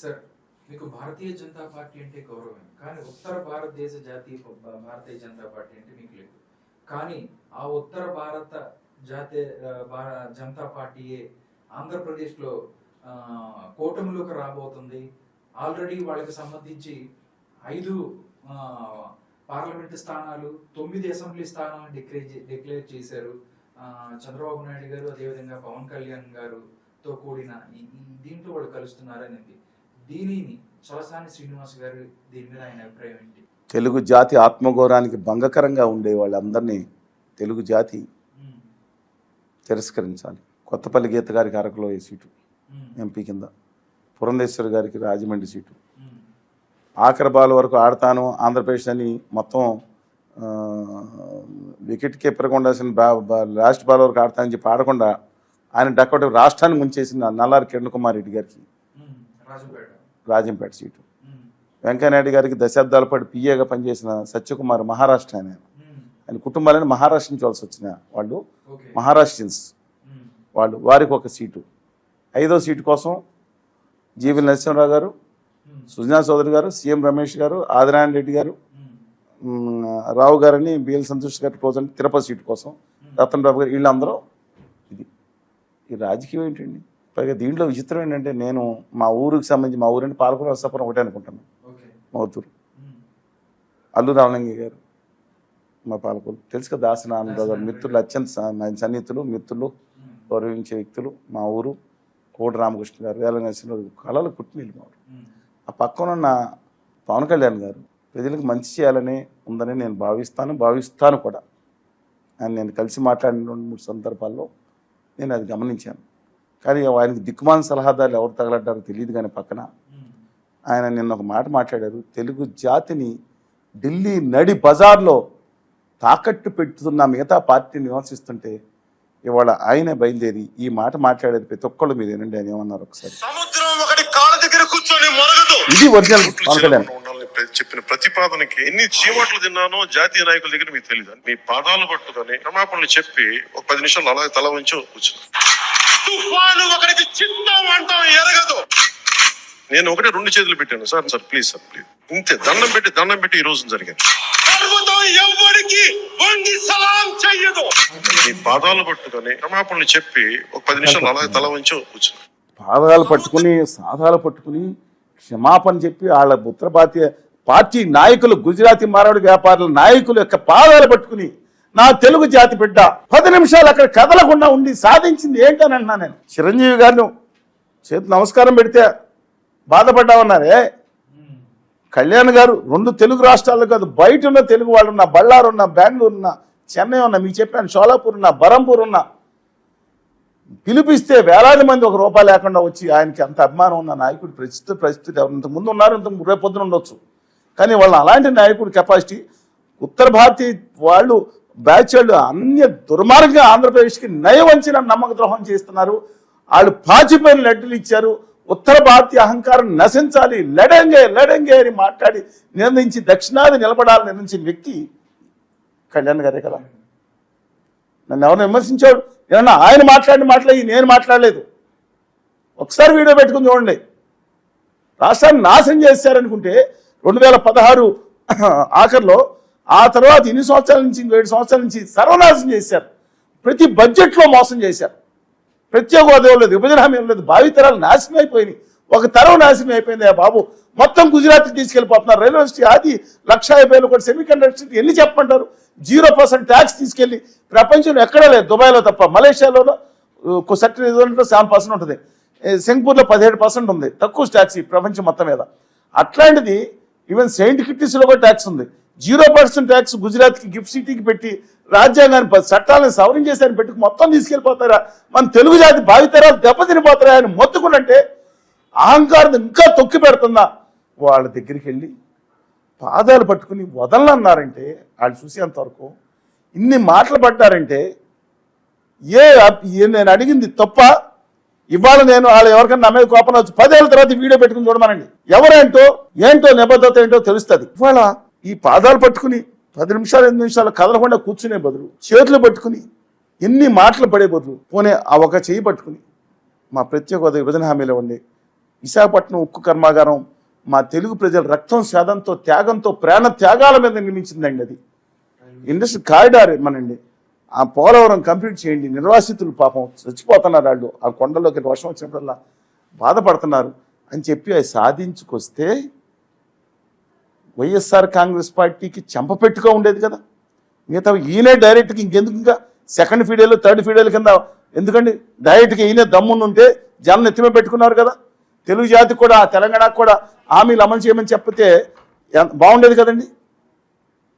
Sir, మీకు Bharatiya Janata party అంటే గౌరవం, కానీ ఉత్తర భారతదేశ భారతీయ జనతా పార్టీ అంటే మీకు లేదు. కానీ ఆ ఉత్తర భారత జాతీయ జనతా పార్టీయే ఆంధ్రప్రదేశ్లో కూటమిలోకి రాబోతుంది. ఆల్రెడీ వాళ్ళకి సంబంధించి 5 పార్లమెంటు స్థానాలు, 9 అసెంబ్లీ స్థానాలను డిక్లేర్ చేశారు. చంద్రబాబు నాయుడు గారు, అదేవిధంగా పవన్ కళ్యాణ్ గారుతో కూడిన దీంట్లో వాళ్ళు కలుస్తున్నారనేది. దీనిని చలసాని శ్రీనివాస్ గారు, దీని మీద ఆయన అభిప్రాయం ఏంటి? తెలుగు జాతి ఆత్మగౌరవానికి భంగకరంగా ఉండే వాళ్ళందరినీ తెలుగు జాతి తిరస్కరించాలి. కొత్తపల్లి గీత గారికి అరకులో ఈ సీటు ఎంపీ కింద, పురంధేశ్వరి గారికి రాజమండ్రి సీటు, ఆఖరి బాల్ వరకు ఆడతాను ఆంధ్రప్రదేశ్ అని మొత్తం వికెట్ కీపర్గా ఉండాల్సిన లాస్ట్ బాల్ వరకు ఆడతానని చెప్పి ఆడకుండా ఆయన డక్కటి రాష్ట్రాన్ని ముంచేసిన నల్లారి కిరణ్ కుమార్ రెడ్డి గారికి రాజంపేట సీటు, వెంకయ్యనాయుడు గారికి దశాబ్దాల పాటు పిఏగా పనిచేసిన సత్యకుమార్ మహారాష్ట్ర ఆయన కుటుంబాలను మహారాష్ట్ర నుంచి వలసి వచ్చిన వాళ్ళు, మహారాష్ట్రియన్స్ వాళ్ళు, వారికి ఒక సీటు. 5వ సీటు కోసం జీవి నరసింహరావు గారు, సుజనా చౌదరి గారు, సీఎం రమేష్ గారు, ఆదినారాయణ రెడ్డి గారు, రావు గారని బిఎల్ సంతోష్ గారి ప్రజెంట్ తిరుపతి సీటు కోసం రతన్ బాబు గారు, వీళ్ళందరూ. ఇది ఈ రాజకీయం ఏంటండి? పైగా దీంట్లో విచిత్రం ఏంటంటే, నేను మా ఊరికి సంబంధించి, మా ఊరంటే పాలకుల నరసాపురం ఒకటే అనుకుంటాను, మౌతూరు. అల్లు రామలింగయ్య గారు మా పాలకులు తెలుసు కదా, దాసనారాయణరావు గారు మిత్రులు, అత్యంత సన్నిహితులు, మిత్రులు, గౌరవించే వ్యక్తులు. మా ఊరు కోటి రామకృష్ణ గారు, వేల నరసింహరావు కళలు పుట్టినీళ్ళు మా ఊరు. ఆ పక్కనున్న పవన్ కళ్యాణ్ గారు ప్రజలకు మంచి చేయాలని ఉందని నేను భావిస్తాను కూడా. ఆయన నేను కలిసి మాట్లాడిన 2-3 సందర్భాల్లో నేను అది గమనించాను. కానీ ఆయనకి దిక్కుమాన సలహాదారులు ఎవరు తగలడ్డారో తెలియదు. కానీ పక్కన ఆయన నిన్న ఒక మాట మాట్లాడారు, తెలుగు జాతిని ఢిల్లీ నడి బజార్లో తాకట్టు పెట్టుతున్న మిగతా పార్టీని విమర్శిస్తుంటే ఇవాళ ఆయనే బయలుదేరి ఈ మాట మాట్లాడేది ప్రతి ఒక్కళ్ళు మీరు ఏనండి అని ఏమన్నారు ఒకసారి. ఇది ఒరిజినల్ పవన్ కళ్యాణ్ చెప్పిన ప్రతిపాదనకి ఎన్ని చీమట్లు తిన్నానో జాతీయ నాయకుల దగ్గర మీకు తెలియదు. మీ పాదాలు పట్టుకొని క్షమాపణలు చెప్పి ఒక 10 నిమిషాలు అలా తల వంచి కూర్చున్నాను. నేను 2 చేతులు పెట్టాను, సార్ ప్లీజ్ సార్ ప్లీజ్, ఇంతే. దండం పెట్టి ఈ రోజు జరిగింది. మీ పాదాలు పట్టుకొని క్షమాపణలు చెప్పి ఒక 10 నిమిషాలు అలా తల వంచి కూర్చున్నాను. పాదాలు పట్టుకుని క్షమాపణ చెప్పి వాళ్ళ ఉత్తర భారతీయ పార్టీ నాయకులు, గుజరాతీ మారవాడి వ్యాపారుల నాయకుల యొక్క పాదాలు పట్టుకుని నా తెలుగు జాతి బిడ్డ 10 నిమిషాలు అక్కడ కదలకుండా ఉండి సాధించింది ఏంటని అంటున్నా నేను. చిరంజీవి గారిని చేతి నమస్కారం పెడితే బాధపడ్డామన్నారే. కళ్యాణ్ గారు 2 తెలుగు రాష్ట్రాల్లో కాదు, బయట ఉన్న తెలుగు వాళ్ళు ఉన్న, బళ్ళారు ఉన్న, బెంగళూరు ఉన్న, చెన్నై ఉన్న, మీకు చెప్పాను షోలాపూర్ ఉన్న, బరంపూర్ ఉన్న, పిలిపిస్తే వేలాది మంది ₹1 లేకుండా వచ్చి ఆయనకి అంత అభిమానం ఉన్న నాయకుడు పరిస్థితి ఎవరు ముందు ఉన్నారు, రేపు పొద్దున ఉండొచ్చు. కానీ వాళ్ళని అలాంటి నాయకుడు కెపాసిటీ ఉత్తర భారతీయ వాళ్ళు బ్యాచ్ వాళ్ళు అన్ని దుర్మార్గంగా ఆంధ్రప్రదేశ్కి నయవంచిన నమ్మక ద్రోహం చేస్తున్నారు. వాళ్ళు పాచిపోయిన లెటర్లు ఇచ్చారు. ఉత్తర భారతీయ అహంకారం నశించాలి, లడంగే అని మాట్లాడి నిర్ణయించి దక్షిణాది నిలబడాలని నిర్ణయించిన వ్యక్తి కళ్యాణ్ గారే కదా. నన్ను ఎవరిని విమర్శించాడు? ఏమన్నా ఆయన మాట్లాడి నేను మాట్లాడలేదు. ఒకసారి వీడియో పెట్టుకుని చూడండి. రాష్ట్రాన్ని నాశనం చేశారనుకుంటే 2016 ఆఖరిలో, ఆ తర్వాత 7 సంవత్సరాల నుంచి సర్వనాశనం చేశారు. ప్రతి బడ్జెట్లో మోసం చేశారు. ప్రత్యేక హోదా లేదు, విభజన హామీ లేదు, భావితరాలు నాశనం అయిపోయినాయి. ఒక తరం నాశనం అయిపోయింది బాబు. మొత్తం గుజరాత్కి తీసుకెళ్ళిపోతున్నారు. రైల్వే స్టేషన్ అది 1,50,000 కోటి, సెమీకండక్టర్ ఎన్ని చెప్పమంటారు? 0% ట్యాక్స్ తీసుకెళ్ళి ప్రపంచంలో ఎక్కడా లేదు, దుబాయ్లో తప్ప. మలేషియాలో సర్టన్ 7% ఉంటుంది, సింగపూర్లో 17% ఉంది, తక్కువ ట్యాక్స్ ప్రపంచం మొత్తం మీద. అట్లాంటిది ఈవెన్ సెయింట్ కిట్టిస్లో కూడా ట్యాక్స్ ఉంది. 0% ట్యాక్స్ గుజరాత్కి గిఫ్ట్ సిటీకి పెట్టి రాజ్యాంగాన్ని చట్టాలను సవరించేసారని పెట్టుకు మొత్తం తీసుకెళ్ళిపోతారా? మన తెలుగు జాతి భావితరాలు దెబ్బతినిపోతారా ఆయన మొత్తుకునంటే అహంకారం ఇంకా తొక్కి పెడుతుందా? వాళ్ళ దగ్గరికి వెళ్ళి పాదాలు పట్టుకుని వదలన్నారంటే వాళ్ళు చూసేంతవరకు ఇన్ని మాటలు పడ్డారంటే నేను అడిగింది తప్ప. ఇవాళ నేను వాళ్ళు ఎవరికైనా నా మీద కోపం వచ్చు, 10 ఏళ్ళ తర్వాత వీడియో పెట్టుకుని చూడమనండి. ఏంటో నిబద్ధత ఏంటో తెలుస్తుంది. ఇవాళ ఈ పాదాలు పట్టుకుని 10 నిమిషాలు 8 నిమిషాలు కదలకుండా కూర్చునే బదులు, చేతులు పట్టుకుని ఎన్ని మాటలు పడే బదులు, పోనీ ఆ ఒక చెయ్యి పట్టుకుని మా ప్రత్యేక హోదా విభజన హామీలో ఉండి విశాఖపట్నం ఉక్కు కర్మాగారం మా తెలుగు ప్రజల రక్తం శాదంతో త్యాగంతో ప్రాణ త్యాగాల మీద నిర్మించిందండి. అది ఇండస్ట్రీ కారిడార్ మనండి. ఆ పోలవరం కంప్లీట్ చేయండి. నిర్వాసితులు పాపం చచ్చిపోతున్నారు, వాళ్ళు ఆ కొండలోకి వర్షం వచ్చినప్పుడల్లా బాధపడుతున్నారు అని చెప్పి అది సాధించుకొస్తే వైఎస్ఆర్ కాంగ్రెస్ పార్టీకి చెంపపెట్టుగా ఉండేది కదా. మిగతా ఈయనే డైరెక్ట్గా ఇంకెందుకు ఇంకా సెకండ్ ఫీడేలు థర్డ్ ఫీడేలు కింద ఎందుకండి, డైరెక్ట్గా ఈయనే దమ్మును ఉంటే జనం ఎత్తిమే పెట్టుకున్నారు కదా. తెలుగు జాతికి కూడా తెలంగాణకు కూడా హామీలు అమలు చేయమని చెప్పితే బాగుండేది కదండి.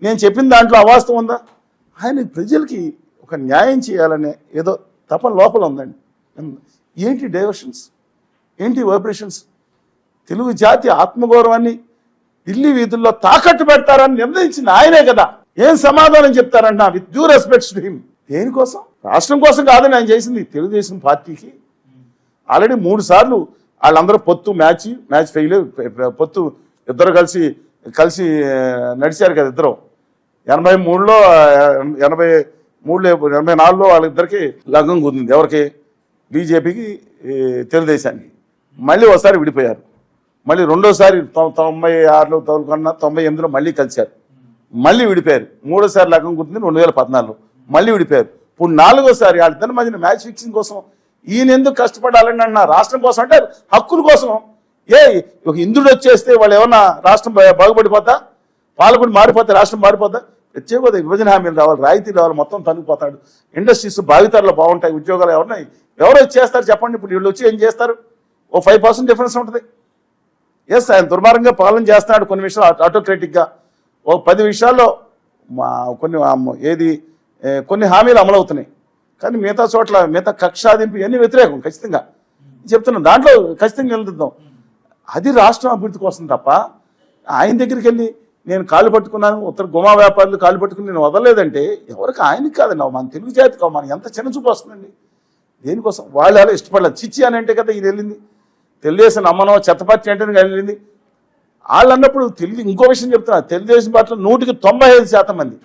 నేను చెప్పిన దాంట్లో అవాస్తవం ఉందా? ఆయన ప్రజలకి ఒక న్యాయం చేయాలనే ఏదో తపన లోపల ఉందండి. ఏంటి డైవర్షన్స్, ఏంటి వైబ్రేషన్స్? తెలుగు జాతి ఆత్మగౌరవాన్ని ఢిల్లీ వీధుల్లో తాకట్టు పెడతారని నిర్ణయించింది ఆయనే కదా. ఏం సమాధానం చెప్తారంట with due respects to him? దేనికోసం? రాష్ట్రం కోసం కాదని ఆయన చేసింది. తెలుగుదేశం పార్టీకి ఆల్రెడీ 3 సార్లు వాళ్ళందరూ పొత్తు మ్యాచ్ ఫెయిల్, పొత్తు ఇద్దరు కలిసి నడిచారు కదా. ఇద్దరు 83లో 84లో వాళ్ళిద్దరికి లగ్గం కుదిరింది. ఎవరికి? బీజేపీకి తెలుగుదేశానికి. మళ్ళీ ఒకసారి విడిపోయారు. మళ్ళీ రెండోసారి 96లో తోలుకున్న 98లో మళ్ళీ కలిశారు, మళ్ళీ విడిపోయారు. మూడోసారి లగ్గం కుదిరింది 2014లో, మళ్ళీ విడిపోయారు. ఇప్పుడు 4వసారి వాళ్ళిద్దరి మధ్యన మ్యాచ్ ఫిక్సింగ్ కోసం ఈయన ఎందుకు కష్టపడాలని అన్న రాష్ట్రం కోసం అంటే హక్కుల కోసం. ఒక ఇంద్రుడు వచ్చేస్తే వాళ్ళు ఏమన్నా రాష్ట్రం బాగుపడిపోతా, పాలకుడు మారిపోతే రాష్ట్రం మారిపోతా? ప్రత్యేక విభజన హామీలు రావాలి, రాయితీలు రావాలి, మొత్తం తగ్గిపోతాడు. ఇండస్ట్రీస్ భావితరాలు బాగుంటాయి, ఉద్యోగాలు ఎవరు చేస్తారు చెప్పండి? ఇప్పుడు వీళ్ళు వచ్చి ఏం చేస్తారు? ఓ 5% డిఫరెన్స్ ఉంటుంది. ఎస్, ఆయన దుర్మార్గంగా పాలన చేస్తున్నాడు కొన్ని విషయాలు ఆటోక్రేటిక్గా. ఓ 10 విషయాల్లో కొన్ని హామీలు అమలవుతున్నాయి. కానీ మిగతా చోట్ల మిగతా కక్షాదింపు ఇవన్నీ వ్యతిరేకం. ఖచ్చితంగా చెప్తున్నాం, దాంట్లో ఖచ్చితంగా నిలదిద్దాం. అది రాష్ట్రం అభివృద్ధి కోసం తప్ప ఆయన దగ్గరికి వెళ్ళి నేను కాళ్ళు పట్టుకున్నాను, ఉత్తర గుమా వ్యాపారులు కాళ్ళు పట్టుకుని నేను వదలలేదంటే ఎవరికి? ఆయనకి కాదండి, మన తెలుగు జాతి కావు. మన ఎంత చిన్న చూపు వస్తుందండి దేనికోసం? వాళ్ళు అలా ఇష్టపడలేదు. చిచ్చి అని అంటే కదా ఇది వెళ్ళింది. తెలుగుదేశం అమ్మనో చెత్తపార్టీ అంటే వెళ్ళింది. వాళ్ళు అన్నప్పుడు ఇంకో విషయం చెప్తున్నా, తెలుగుదేశం పార్టీలో 195% మంది,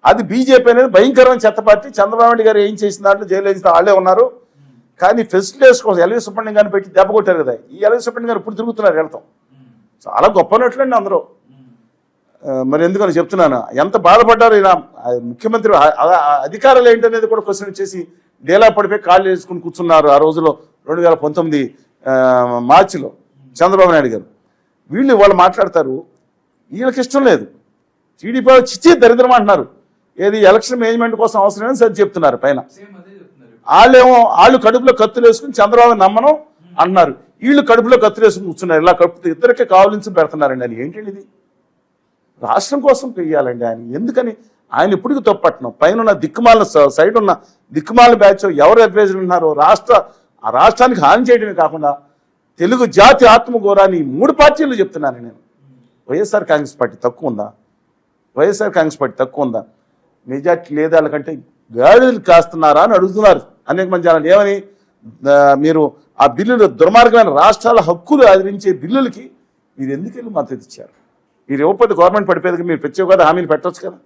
అది బీజేపీ అనేది భయంకరమైన చెత్త పార్టీ. చంద్రబాబు నాయుడు గారు ఏం చేసిన దాంట్లో జైలు వేసిన వాళ్ళే ఉన్నారు. కానీ ఫెసిలిటీస్ కోసం ఎల్వి సుబ్రహ్మణ్యం గారిని పెట్టి దెబ్బ కొట్టారు కదా. ఈ ఎల్వి సుబ్రహ్మణ్యం గారు ఇప్పుడు తిరుగుతున్నారు వెళ్తాం. చాలా గొప్ప నటులండి అందరూ. మరి ఎందుకని చెప్తున్నాను, ఎంత బాధపడ్డారు ఇలా ముఖ్యమంత్రి అధికారులు ఏంటనేది కూడా క్వశ్చన్ వచ్చేసి డేలా పడిపోయి కాళ్ళు వేసుకుని కూర్చున్నారు ఆ రోజులో 2019 మార్చిలో చంద్రబాబు నాయుడు గారు. వాళ్ళు మాట్లాడతారు, వీళ్ళకి ఇష్టం లేదు. టీడీపీ చిచ్చి దరిద్రం అంటున్నారు. ఏది ఎలక్షన్ మేనేజ్మెంట్ కోసం అవసరమని సరి చెప్తున్నారు పైన. వాళ్ళు కడుపులో కత్తులు వేసుకుని చంద్రబాబు నమ్మనం అంటున్నారు. వీళ్ళు కడుపులో కత్తులు వేసుకుని కూర్చున్నారు. ఇలా కడుపుతో ఇద్దరికి కావలించి పెడుతున్నారండి. అని ఏంటండి ఇది? రాష్ట్రం కోసం పెయ్యాలండి ఆయన. ఎందుకని ఆయన ఇప్పటికీ తప్పట్టడం? పైన ఉన్న దిక్కుమాల సైడ్ ఉన్న దిక్కుమాల బ్యాచ్ ఎవరు అడ్వైజర్ ఉన్నారో ఆ రాష్ట్రానికి హాని చేయడమే కాకుండా తెలుగు జాతి ఆత్మగౌరవాన్ని 3 పార్టీలు చెప్తున్నాను నేను. వైఎస్ఆర్ కాంగ్రెస్ పార్టీ తక్కువ ఉందా? వైఎస్ఆర్ కాంగ్రెస్ పార్టీ తక్కువ ఉందా? మెజార్టీ లేదా? వాళ్ళకంటే గాడిదలు కాస్తున్నారా అని అడుగుతున్నారు అనేక మంది జనాలు. ఏమని? మీరు ఆ బిల్లులు దుర్మార్గమైన రాష్ట్రాల హక్కులు ఆదరించే బిల్లులకి మీరు ఎందుకు వెళ్ళి మద్దతు ఇచ్చారు? మీరు ఇవ్వకపోతే గవర్నమెంట్ పడిపోయేది. మీరు ప్రత్యేక హోదా హామీలు పెట్టవచ్చు కదా.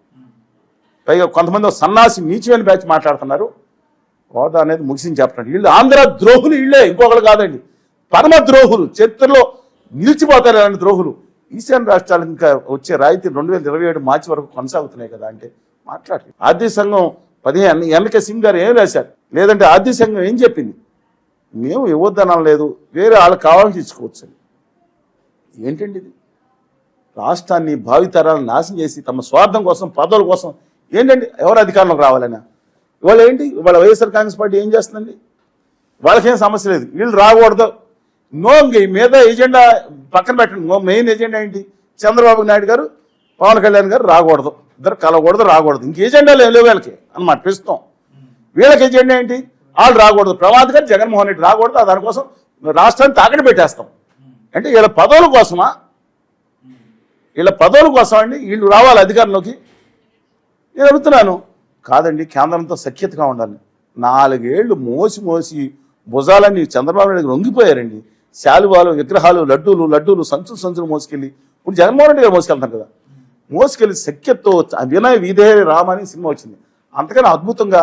పైగా కొంతమంది సన్నాసి నీచమైన బ్యాచ్ మాట్లాడుతున్నారు. హోదా అనేది ముగిసింది చెప్తున్నాడు. వీళ్ళు ఆంధ్ర ద్రోహులు, వీళ్ళే, ఇంకొకరు కాదండి. పరమ ద్రోహులు, చరిత్రలో నిలిచిపోతారు అలాంటి ద్రోహులు. ఈశాన్య రాష్ట్రాలకు ఇంకా వచ్చే రాయితీ 2027 మార్చి వరకు కొనసాగుతున్నాయి కదా అంటే మాట్లాడలేదు. ఆర్థిక సంఘం 15 ఎన్నిక సింగ్ గారు ఏం రాశారు? లేదంటే ఆర్థిక సంఘం ఏం చెప్పింది? మేము ఇవ్వద్దనం లేదు, వేరే వాళ్ళకి కావాలని ఇచ్చుకోవచ్చు. ఏంటండి ఇది? రాష్ట్రాన్ని భావితరాలను నాశనం చేసి తమ స్వార్థం కోసం, పదవుల కోసం ఏంటండి ఎవరు అధికారంలోకి రావాలన్నా? ఇవాళ ఏంటి? ఇవాళ వైఎస్ఆర్ కాంగ్రెస్ పార్టీ ఏం చేస్తుందండి? వాళ్ళకేం సమస్య లేదు, వీళ్ళు రాకూడదు. మీద ఎజెండా పక్కన పెట్టండి. మెయిన్ ఎజెండా ఏంటి? చంద్రబాబు నాయుడు గారు, పవన్ కళ్యాణ్ గారు రాకూడదు, ఇద్దరు కలవకూడదు, రాకూడదు. ఇంక ఎజెండాలు ఏం లేవు వీళ్ళకి అన్నమాట. ప్రస్తుతం వీళ్ళకి ఎజెండా ఏంటి? వాళ్ళు రాకూడదు. ప్రమాద్ గారు, జగన్మోహన్ రెడ్డి రాకూడదు. దానికోసం రాష్ట్రాన్ని తాకట్టు పెట్టేస్తాం అంటే వీళ్ళ పదవుల కోసమా? వీళ్ళ పదవుల కోసం అండి వీళ్ళు రావాలి అధికారంలోకి? నేను అడుగుతున్నాను. కాదండి, కేంద్రంతో సఖ్యతగా ఉండాలి. 4 ఏళ్ళు మోసి భుజాలన్నీ చంద్రబాబు నాయుడు వంగిపోయారండి. శాలువాలు, విగ్రహాలు, లడ్డూలు సంచులు మోసుకెళ్ళి ఇప్పుడు జగన్మోహన్ రెడ్డి గారు మోసుకెళ్తారు కదా. మోసుకెళ్ళి సఖ్యతతో వినయ విధేయ రామ అని సినిమా వచ్చింది. అంతకన్నా అద్భుతంగా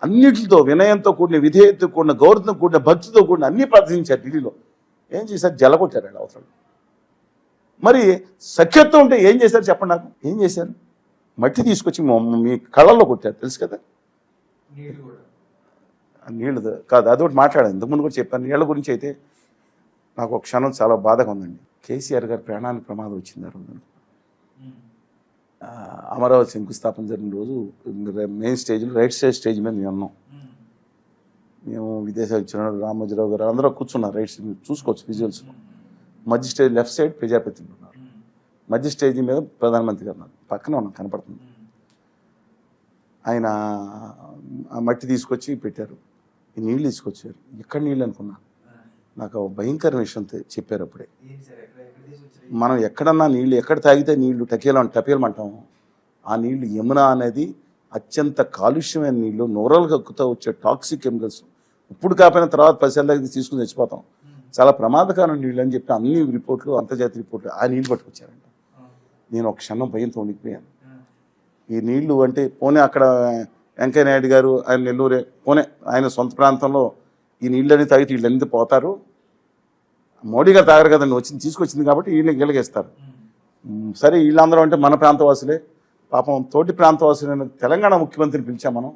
అన్నిటితో వినయంతో కూడిన, విధేయతతో కూడిన, గౌరవంతో కూడిన, భక్తితో కూడిన అన్ని ప్రదర్శించారు ఢిల్లీలో. ఏం చేశారు? జలగొట్టారు వాళ్ళు అవసరం. మరి సఖ్యత్వం ఉంటే ఏం చేశారు చెప్పండి నాకు? ఏం చేశారు? మట్టి తీసుకొచ్చి మీ కళ్ళల్లో కొట్టారు, తెలుసు కదా. నీళ్ళు కూడా నీళ్ళు కాదు, అదొకటి మాట్లాడాను ఇంతకుముందు కూడా చెప్పాను. నీళ్ళ గురించి అయితే నాకు ఒక క్షణం చాలా బాధగా ఉందండి. కేసీఆర్ గారి ప్రాణానికి ప్రమాదం వచ్చింది ఆ రోజు. అమరావతి శంకుస్థాపన జరిగిన రోజు మెయిన్ స్టేజ్లో రైట్ సైడ్ స్టేజ్ మీద మేము ఉన్నాం. మేము విదేశాలు వచ్చిన రామోజీరావు గారు అందరూ కూర్చున్నారు రైట్ సైడ్, చూసుకోవచ్చు విజువల్స్. మధ్య స్టేజ్ లెఫ్ట్ సైడ్ ప్రజాపతిలు ఉన్నారు, మధ్య స్టేజ్ మీద ప్రధానమంత్రి గారు ఉన్నారు, పక్కన ఉన్నాం కనపడుతుంది. ఆయన ఆ మట్టి తీసుకొచ్చి పెట్టారు, ఈ నీళ్ళు తీసుకొచ్చారు. ఎక్కడ నీళ్ళు అనుకున్నా, నాకు భయంకర విషయం చెప్పారు అప్పుడే. మనం ఎక్కడన్నా నీళ్ళు ఎక్కడ తాగితే నీళ్లు టపేలమంటాము, ఆ నీళ్లు యమునా అనేది అత్యంత కాలుష్యమైన నీళ్లు, నోరలు కక్కుతూ వచ్చే టాక్సిక్ కెమికల్స్. ఇప్పుడు కాకపోయినా తర్వాత 10 ఏళ్ళ దగ్గర తీసుకుని చచ్చిపోతాం, చాలా ప్రమాదకరమైన నీళ్ళు అని చెప్పి అన్ని రిపోర్ట్లు, అంతర్జాతీయ రిపోర్ట్లు ఆ నీళ్ళు పట్టుకొచ్చారంట. నేను ఒక క్షణం భయంతో ఉండిపోయాను. ఈ నీళ్లు అంటే పోనీ అక్కడ వెంకయ్య నాయుడు గారు ఆయన నెల్లూరే, పోనీ ఆయన సొంత ప్రాంతంలో ఈ నీళ్ళని తాగితే వీళ్ళన్నీ పోతారు, మోడీ గారు తాగరు కదండి, తీసుకొచ్చింది కాబట్టి వీళ్ళకి ఇస్తారు. సరే వీళ్ళందరూ అంటే మన ప్రాంతవాసులే, పాపం తోటి ప్రాంతవాసులైన తెలంగాణ ముఖ్యమంత్రిని పిలిచాం మనం.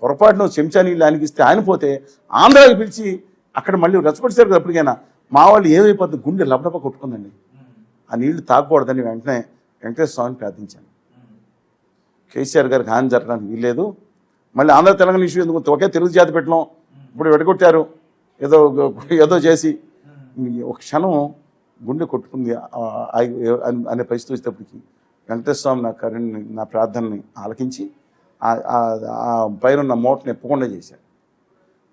పొరపాటున చెంచా నీళ్ళు ఆయనకి ఇస్తే ఆయన పోతే ఆంధ్రాకి పిలిచి అక్కడ మళ్ళీ రెచ్చగొట్టేశారు కదా. ఎప్పటికైనా మా వాళ్ళు ఏమైపోతుంది, గుండె లబడప కొట్టుకుందండి. ఆ నీళ్లు తాగకూడదని వెంటనే వెంకటేశ్వర స్వామిని ప్రార్థించాను. కేసీఆర్ గారికి హాని జరగడానికి వీల్లేదు, మళ్ళీ ఆంధ్ర తెలంగాణ ఇష్యూ ఎందుకు, ఒకే తెలుగు జాతి పెట్టడం, ఇప్పుడు విడగొట్టారు ఏదో చేసి. ఒక క్షణం గుండె కొట్టుకుంది అనే పరిస్థితి వచ్చేటప్పటికి వెంకటేశ్వర స్వామి నా ప్రార్థనని ఆలకించి ఆ పైన ఉన్న మూటను ఎప్పకుండా చేశారు.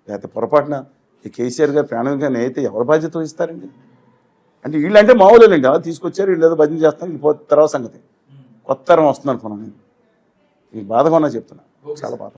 లేకపోతే పొరపాటున ఈ కేసీఆర్ గారు ప్రాణంగా అయితే ఎవరు బాధ్యత వహిస్తారండి? అంటే వీళ్ళంటే మామూలేనండి, అలా తీసుకొచ్చారు, వీళ్ళు ఏదో భజన చేస్తాను, వీళ్ళు తర్వాత సంగతి. కొత్త తరం వస్తుంది అనుకున్నాను నేను. ఈ బాధగా ఉన్నా చెప్తున్నా, చాలా బాధ.